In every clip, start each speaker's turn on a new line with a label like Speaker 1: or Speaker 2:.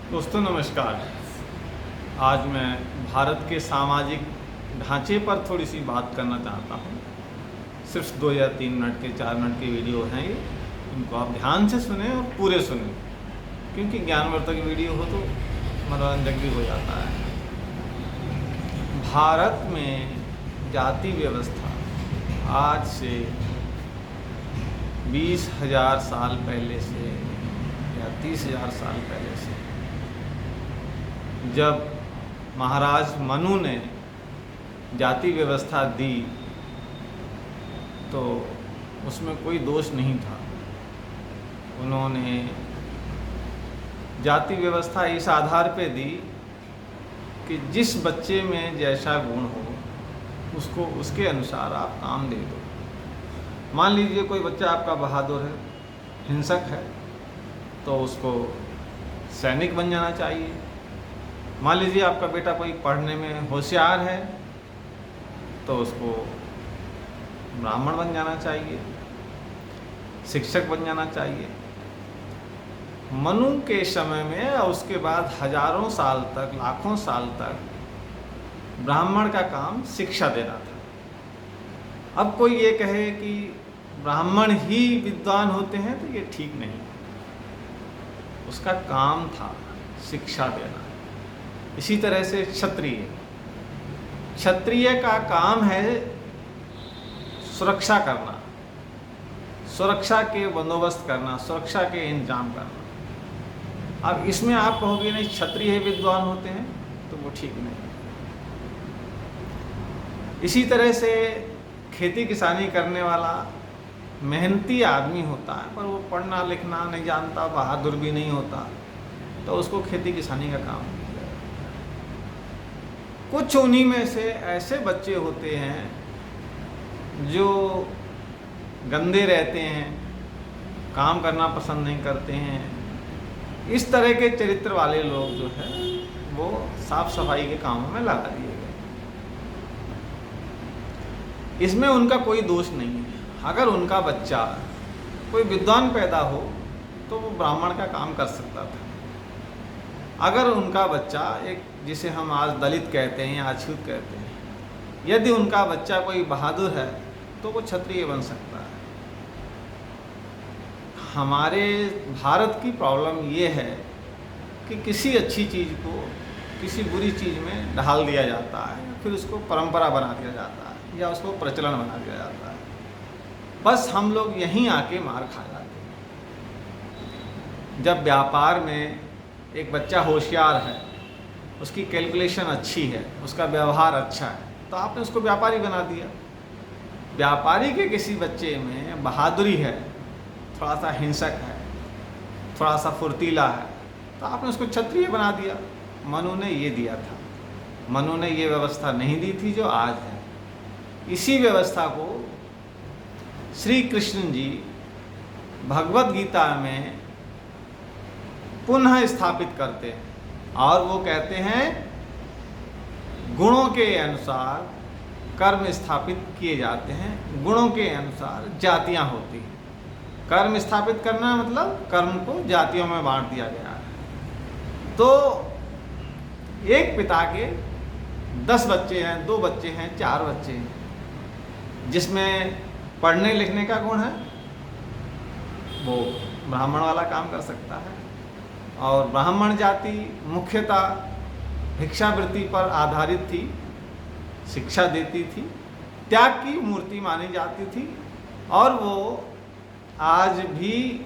Speaker 1: दोस्तों नमस्कार। आज मैं भारत के सामाजिक ढांचे पर थोड़ी सी बात करना चाहता हूँ। सिर्फ 2 या 3 मिनट के 4 मिनट के वीडियो हैं ये। इनको आप ध्यान से सुने और पूरे सुने, क्योंकि ज्ञानवर्धक वीडियो हो तो मनोरंजक भी हो जाता है। भारत में जाति व्यवस्था आज से 20,000 साल पहले से या 30,000 साल पहले से, जब महाराज मनु ने जाति व्यवस्था दी तो उसमें कोई दोष नहीं था। उन्होंने जाति व्यवस्था इस आधार पे दी कि जिस बच्चे में जैसा गुण हो उसको उसके अनुसार आप काम दे दो। मान लीजिए कोई बच्चा आपका बहादुर है, हिंसक है, तो उसको सैनिक बन जाना चाहिए। मान लीजिए आपका बेटा कोई पढ़ने में होशियार है, तो उसको ब्राह्मण बन जाना चाहिए, शिक्षक बन जाना चाहिए। मनु के समय में और उसके बाद हजारों साल तक, लाखों साल तक ब्राह्मण का काम शिक्षा देना था। अब कोई ये कहे कि ब्राह्मण ही विद्वान होते हैं तो ये ठीक नहीं। उसका काम था शिक्षा देना। इसी तरह से क्षत्रिय का काम है सुरक्षा करना, सुरक्षा के बंदोबस्त करना, सुरक्षा के इंतजाम करना। अब इसमें आप कहोगे नहीं क्षत्रिय विद्वान होते हैं, तो वो ठीक नहीं। इसी तरह से खेती किसानी करने वाला मेहनती आदमी होता है, पर वो पढ़ना लिखना नहीं जानता, बहादुर भी नहीं होता, तो उसको खेती किसानी का काम नहीं किया। कुछ उन्हीं में से ऐसे बच्चे होते हैं जो गंदे रहते हैं, काम करना पसंद नहीं करते हैं। इस तरह के चरित्र वाले लोग जो है वो साफ सफाई के कामों में लगा दिए गए। इसमें उनका कोई दोष नहीं है। अगर उनका बच्चा कोई विद्वान पैदा हो तो वो ब्राह्मण का काम कर सकता था। अगर उनका बच्चा एक, जिसे हम आज दलित कहते हैं या अछूत कहते हैं, यदि उनका बच्चा कोई बहादुर है तो वो क्षत्रिय बन सकता है। हमारे भारत की प्रॉब्लम ये है कि किसी अच्छी चीज़ को किसी बुरी चीज़ में ढाल दिया जाता है, फिर उसको परंपरा बना दिया जाता है या उसको प्रचलन बना दिया जाता है। बस हम लोग यहीं आके मार खा जाते हैं। जब व्यापार में एक बच्चा होशियार है, उसकी कैलकुलेशन अच्छी है, उसका व्यवहार अच्छा है, तो आपने उसको व्यापारी बना दिया। व्यापारी के किसी बच्चे में बहादुरी है, थोड़ा सा हिंसक है, थोड़ा सा फुर्तीला है, तो आपने उसको क्षत्रिय बना दिया। मनु ने ये दिया था। मनु ने ये व्यवस्था नहीं दी थी जो आज है। इसी व्यवस्था को श्री कृष्ण जी भगवत गीता में पुनः स्थापित करते हैं और वो कहते हैं गुणों के अनुसार कर्म स्थापित किए जाते हैं, गुणों के अनुसार जातियां होती हैं। कर्म स्थापित करना मतलब कर्म को जातियों में बांट दिया गया है। तो एक पिता के 10 बच्चे हैं, 2 बच्चे हैं, 4 बच्चे हैं, जिसमें पढ़ने लिखने का गुण है वो ब्राह्मण वाला काम कर सकता है। और ब्राह्मण जाति मुख्यतः भिक्षावृत्ति पर आधारित थी, शिक्षा देती थी, त्याग की मूर्ति मानी जाती थी, और वो आज भी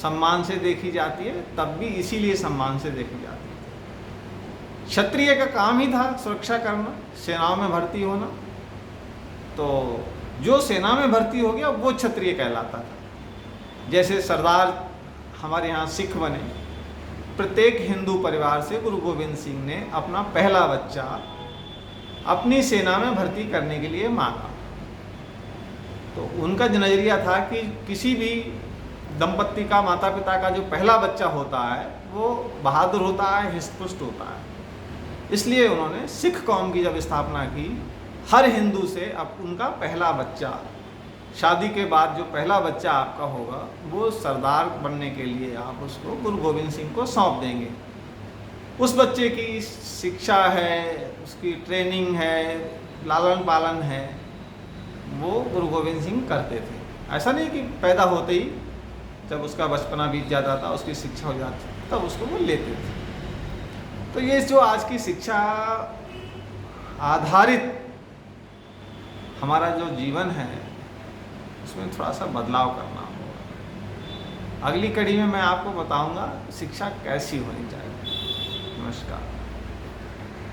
Speaker 1: सम्मान से देखी जाती है। तब भी इसीलिए सम्मान से देखी जाती थी। क्षत्रिय का काम ही था सुरक्षा करना, सेनाओं में भर्ती होना। तो जो सेना में भर्ती हो गया वो क्षत्रिय कहलाता था। जैसे सरदार हमारे यहाँ सिख बने, प्रत्येक हिंदू परिवार से गुरु गोविंद सिंह ने अपना पहला बच्चा अपनी सेना में भर्ती करने के लिए मांगा। तो उनका नज़रिया था कि किसी भी दंपत्ति का, माता पिता का जो पहला बच्चा होता है वो बहादुर होता है, हृष्ट-पुष्ट होता है। इसलिए उन्होंने सिख कौम की जब स्थापना की, हर हिंदू से अब उनका पहला बच्चा, शादी के बाद जो पहला बच्चा आपका होगा वो सरदार बनने के लिए आप उसको गुरु गोविंद सिंह को सौंप देंगे। उस बच्चे की शिक्षा है, उसकी ट्रेनिंग है, लालन पालन है, वो गुरु गोविंद सिंह करते थे। ऐसा नहीं कि पैदा होते ही जब उसका बचपना बीत जाता था, उसकी शिक्षा हो जाती तब उसको वो लेते थे। तो ये जो आज की शिक्षा आधारित हमारा जो जीवन है, उसमें थोड़ा सा बदलाव करना होगा। अगली कड़ी में मैं आपको बताऊंगा शिक्षा कैसी होनी चाहिए। नमस्कार।